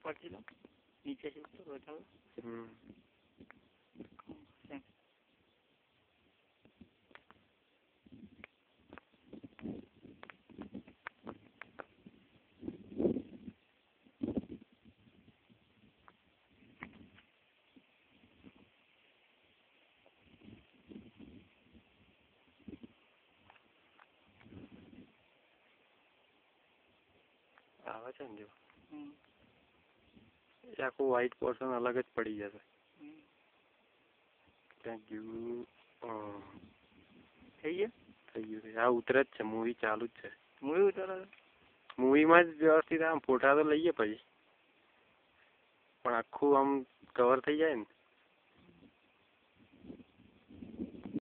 ઉપરથી લો નીચેથી ઉપર વધારો આવે છે ને જો એ આખું વ્હાઈટ પોર્શન અલગ જ પડી જશે. Thank you. થઈ ગયું. આ ઉતરે જ છે, મૂવી ચાલુ જ છે. મૂવી ઉતરે મૂવીમાં જ વ્યવસ્થિત આમ ફોટા તો લઈએ પછી પણ આખું આમ કવર થઈ જાય ને.